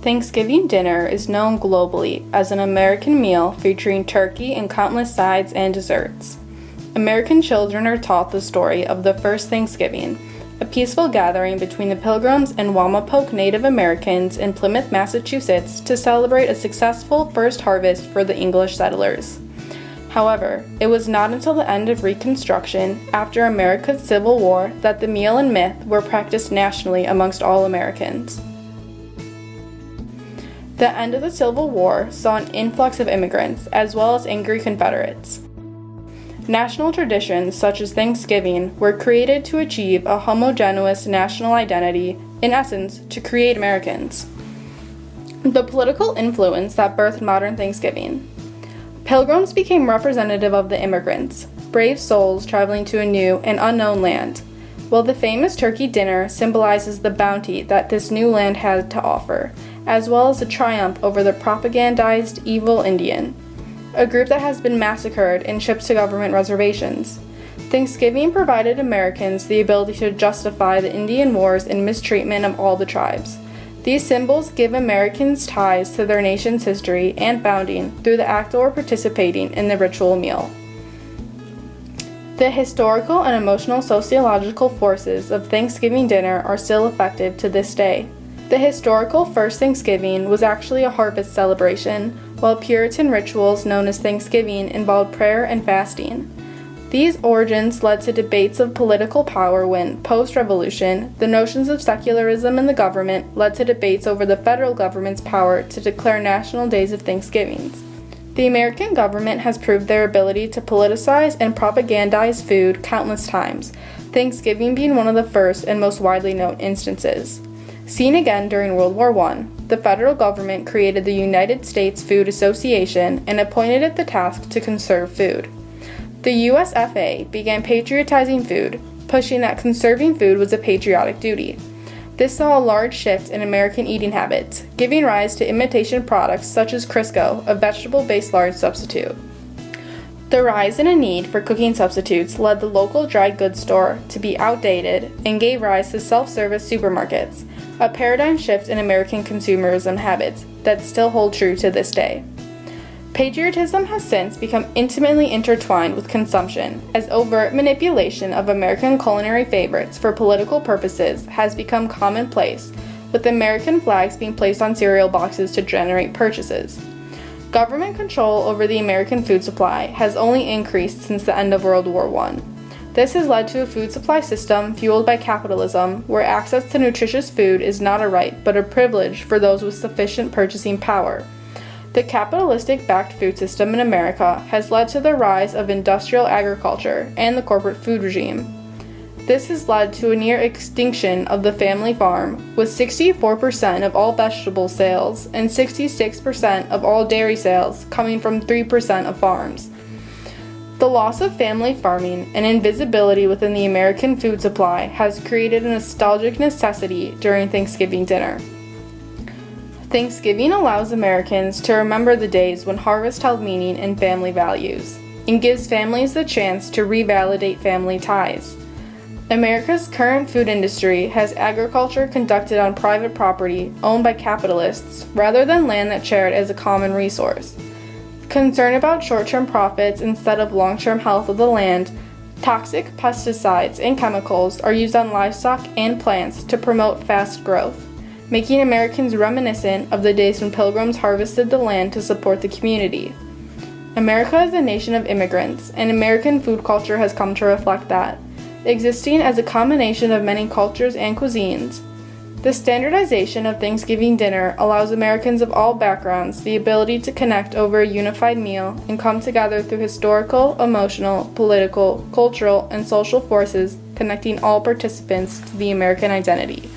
Thanksgiving dinner is known globally as an American meal featuring turkey and countless sides and desserts. American children are taught the story of the first Thanksgiving, a peaceful gathering between the Pilgrims and Wamapoke Native Americans in Plymouth, Massachusetts to celebrate a successful first harvest for the English settlers. However, it was not until the end of Reconstruction, after America's Civil War, that the meal and myth were practiced nationally amongst all Americans. The end of the Civil War saw an influx of immigrants, as well as angry Confederates. National traditions such as Thanksgiving were created to achieve a homogeneous national identity, in essence, to create Americans. The political influence that birthed modern Thanksgiving. Pilgrims became representative of the immigrants, brave souls traveling to a new and unknown land, while the famous turkey dinner symbolizes the bounty that this new land had to offer, as well as a triumph over the propagandized evil Indian, a group that has been massacred and shipped to government reservations. Thanksgiving provided Americans the ability to justify the Indian wars and mistreatment of all the tribes. These symbols give Americans ties to their nation's history and founding through the act or participating in the ritual meal. The historical and emotional sociological forces of Thanksgiving dinner are still effective to this day. The historical first Thanksgiving was actually a harvest celebration, while Puritan rituals known as Thanksgiving involved prayer and fasting. These origins led to debates of political power when, post-revolution, the notions of secularism in the government led to debates over the federal government's power to declare national days of Thanksgivings. The American government has proved their ability to politicize and propagandize food countless times, Thanksgiving being one of the first and most widely known instances. Seen again during World War I, the federal government created the United States Food Association and appointed it the task to conserve food. The USFA began patriotizing food, pushing that conserving food was a patriotic duty. This saw a large shift in American eating habits, giving rise to imitation products such as Crisco, a vegetable-based lard substitute. The rise in a need for cooking substitutes led the local dry goods store to be outdated and gave rise to self-service supermarkets, a paradigm shift in American consumerism habits that still hold true to this day. Patriotism has since become intimately intertwined with consumption, as overt manipulation of American culinary favorites for political purposes has become commonplace, with American flags being placed on cereal boxes to generate purchases. Government control over the American food supply has only increased since the end of World War I. This has led to a food supply system fueled by capitalism, where access to nutritious food is not a right but a privilege for those with sufficient purchasing power. The capitalistic-backed food system in America has led to the rise of industrial agriculture and the corporate food regime. This has led to a near extinction of the family farm, with 64% of all vegetable sales and 66% of all dairy sales coming from 3% of farms. The loss of family farming and invisibility within the American food supply has created a nostalgic necessity during Thanksgiving dinner. Thanksgiving allows Americans to remember the days when harvest held meaning and family values, and gives families the chance to revalidate family ties. America's current food industry has agriculture conducted on private property owned by capitalists rather than land that's shared as a common resource. Concern about short-term profits instead of long-term health of the land, toxic pesticides and chemicals are used on livestock and plants to promote fast growth, making Americans reminiscent of the days when pilgrims harvested the land to support the community. America is a nation of immigrants, and American food culture has come to reflect that, existing as a combination of many cultures and cuisines. The standardization of Thanksgiving dinner allows Americans of all backgrounds the ability to connect over a unified meal and come together through historical, emotional, political, cultural, and social forces connecting all participants to the American identity.